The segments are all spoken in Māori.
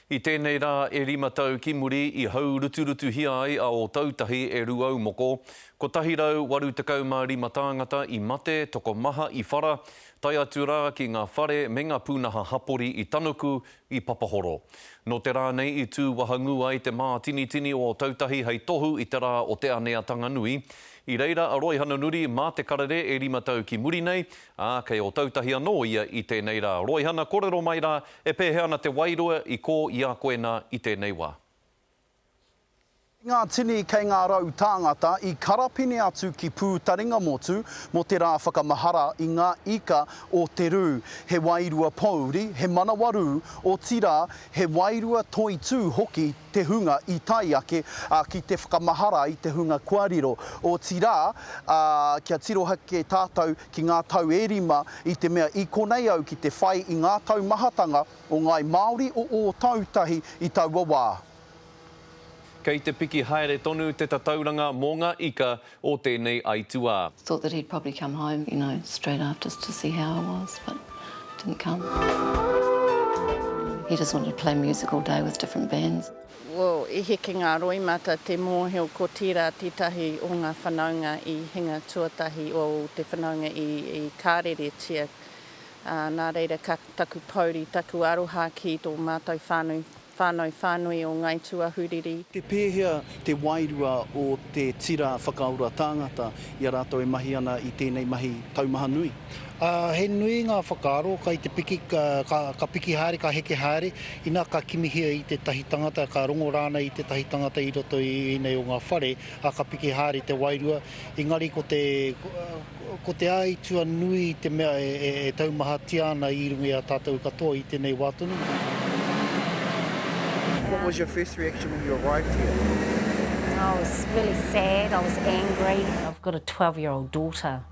I tēnei rā e 5 tau ki muri I hau ruturutu hia ai a o tautahi e ruau moko. Ko tahi rau 85 tāngata I mate, toko maha I whara, tai atu rā ki ngā whare me ngā pūnaha hapori I tanuku I Papahoro. No te rā nei I tū wahangu ai te mā tini o tautahi hei tohu I te rā o te Aneatanga Nui. I reira, a Roy Hana-Nuri mā te karere e 5 tau ki muri nei, kei o tautahi anō ia I tēnei rā. Roy Hana, kōrero mai rā, e pēhe ana te wairua I kō I a koena I tēnei wā. Ngā tini kei ngā rau tāngata I karapine atu ki pūtaringa motu mo te rā whakamahara I ngā ika o te rū. He wairua pauri, he manawaru o tira, he wairua toi tū hoki te hunga I tai ake ki te whakamahara I te hunga kuariro. O tira, kia tirohake tātou ki ngā tau e 5 I te mea I konei au ki te whai I ngā tau mahatanga o ngai Māori o tautahi I taua wā. Kei te piki haere tonu te tatauranga mō ngā ika o tēnei aituā. Thought that he'd probably come home, you know, straight after to see how I was, but didn't come. He just wanted to play music all day with different bands. Well, I heke ngā roimata te mōheo ko tira titahi o ngā whanaunga I hinga tuatahi o te whanaunga I kāreretia. Nā reira taku pauri, taku aroha ki tō mātou whānui o ngai tuahuriri. Te pēhea te wairua o te tira whakaura tāngata I rātou e mahi ana I tēnei mahi taumaha nui. He nui ngā whakaaro, kai te piki, ka piki haere, ka heke haere, ina ka kimihia I te tahi tangata, ka rongo rāna I te tahi tangata I roto I nei o ngā whare, ka piki haere te wairua. Engari ko te aitua nui te mea e taumaha tiana I rungi a tātou katoa I tēnei wātunu. What was your first reaction when you arrived here? I was really sad, I was angry. I've got a 12-year-old daughter.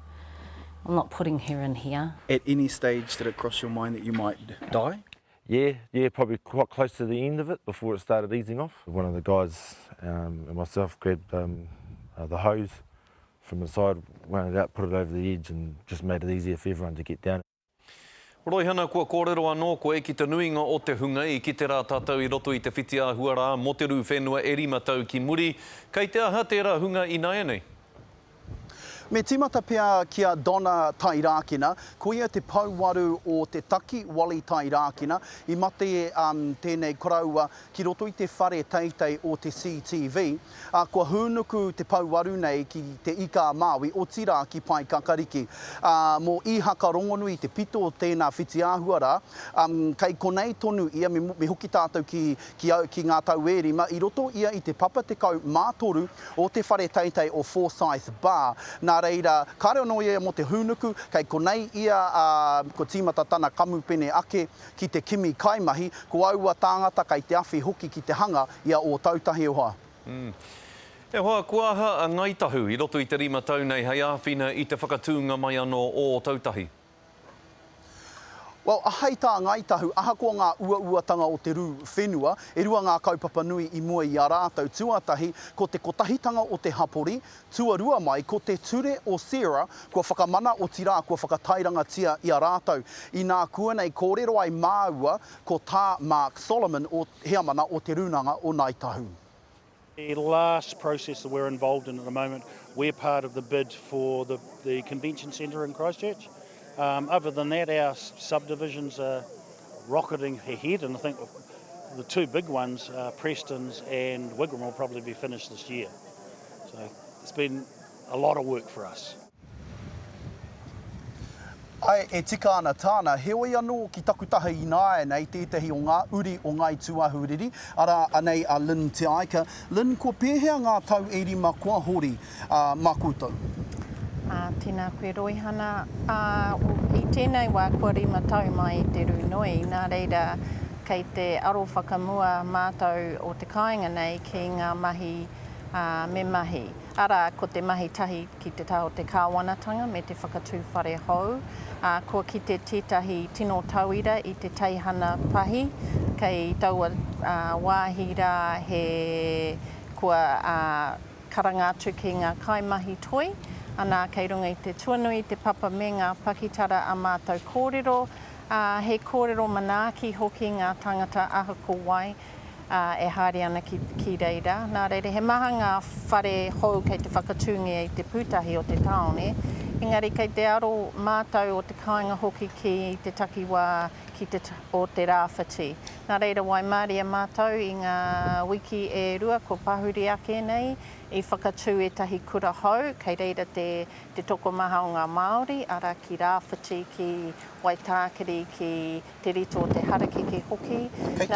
I'm not putting her in here. At any stage did it cross your mind that you might die? Yeah, probably quite close to the end of it before it started easing off. One of the guys and myself grabbed the hose from the side, wound it out, put it over the edge and just made it easier for everyone to get down. Roi hana kua kōrero anō ko e ki te nuinga o te hunga I ki te rā tātou I roto I te whiti āhua rā, mo te rū whenua e 5 tau ki muri. Kei te aha tērā hunga I nāia nei? Me timata pia kia Donna Tairākina, ko ia te pauwaru o te taki Wali Tairākina, I mate tēnei koraua ki roto I te whare teitei o te CTV. Kua hūnuku te pauwaru nei ki te ika Māui o tira ki Pai Kakariki. Mō I haka rongonui te pito o tēnā whiti āhua rā, kei konei tonu ia me hoki tātou ki ngā tau e 5, I roto ia I te papa te kau mātoru o te whare teitei o Forsyth Bar. Nā reira, ka reo no ia mo te hūnuku, kei konei ia ko tīmata tana kamupene ake ki te kimi kaimahi, ko aua tāngata kei te awhi hoki ki te hanga ia o tautahi o hoa. E hoa, kua aha a Ngaitahu I roto I te 5 tau nei, hei āwhina I te whakatūnga mai anō o tautahi? Well, ahei tā Ngaitahu, ahakoa ngā ua-uatanga o te rū whenua, e rua ngā kaupapa nui I mua I a rātou tuatahi, ko te kotahitanga o te hapori, tuarua mai ko te ture o Sarah, kua whakamana o tira, kua whakatairangatia I a rātou. I nā kua nei kōrero ai māua ko tā Mark Solomon o heamana o te rūnanga o Ngaitahu. The last process that we're involved in at the moment, we're part of the bid for the convention centre in Christchurch. Other than that, our subdivisions are rocketing ahead, and I think the two big ones, Preston's and Wigram, will probably be finished this year. So it's been a lot of work for us. Ai e tika ana tāna, heoi anō ki takutaha I nāia nei tētahi o ngā uri o ngai tuahuriri, ara anei a Lynn Te Aika. Lynn, ko pēhea ngā tau e 5 kua hori mā koutou? Tēnā koe Roihana. I tēnei wā kua 5 tau mai I te runoi, nā reira kei te aro whakamua mātou o te kāinga nei ki ngā mahi me mahi. Ara ko te mahi tahi ki te tau te kāwanatanga me te whakatū whare hou. Kua ki te tētahi tino tauira I te teihana pahi, kei taua wāhira he kua karangātu ki ngā kaimahi toi. Ana kei runga I te tuanui, te papa me ngā pakitara a mātou kōrero, He kōrero manaaki hoki ngā tangata ahako wai e haere ana ki reira. Nā reira, he maha ngā whare hou kei te whakatūngia i te pūtahi o te taone. Engari, kei te aro mātou o te kāinga hoki ki te takiwā o te rāwhiti. Nā reira, wai māria mātou i ngā wiki e rua ko pahuri ake nei i whakatū e tahi kura hou, kei reira te tokomaha o ngā Māori, ara ki rāwhiti, ki Waitākiri, ki te rito o te harakeke hoki. Kei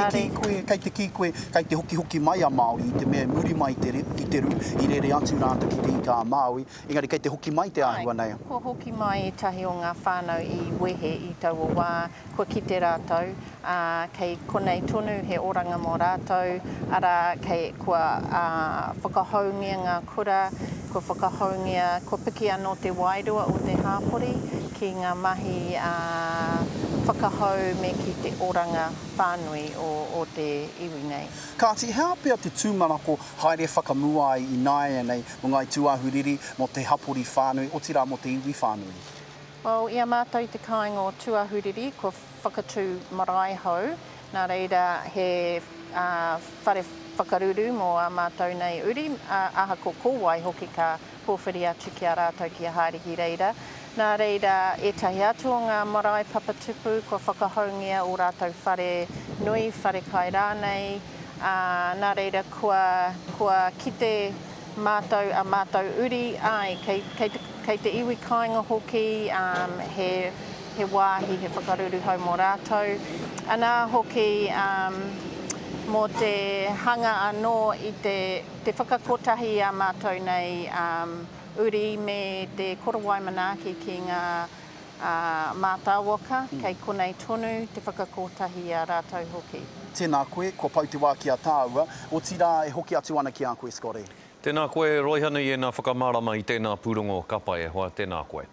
te ki koe, kei te hoki mai a Māori, i te mea muri mai i te ru, i rere atu rāta ki te ika a Māui. Engari, kei te hoki mai te ahua nei. Ko hoki mai i tahi o ngā whānau i wehe i tau o wā, ko ki te rātou, kei konei tonu he oranga mō rātou, ara kei kua whakahaungia ngā kura, ko whakahaungia, ko piki anō te wairua o te hāpori, ki ngā mahi whakahau me ki te oranga whānui o te iwi nei. Kāti, hea pia te tūmanako haere whakamua ai i nāia nei o ngai tuahuriri mo te hapori whānui, o tira mo te iwi whānui? Well, ia mātou te kāinga o tuahuriri, ko whakatū marae hau, nā reira he whare whakaruru mō a mātou nei uri, aha ko kōwai hoki ka pōwhiri atu ki a rātou ki a haere reira. Nā reira, e tahi atu o ngā marae papatupu, ko whakahaungia o rātou whare nui, whare kai rānei. Nā reira, kua kite mātou a mātou uri, ai, kei te iwi kāinga hoki, he wāhi, he whakaruru hau mō rātou. Anā hoki, mō te hanga anō i te whakakotahi a mātou nei uri me te korowai manaaki ki ngā mātāwaka, kei konei tonu te whakakotahi a rātou hoki. Tēnā koe, ko pau te wā ki a tāua, o tira e hoki atu ana ki a koe, Scotty. Tēnā koe, roihana i e nā whakamārama i tēnā pūrongo kapai e hoa, tēnā koe.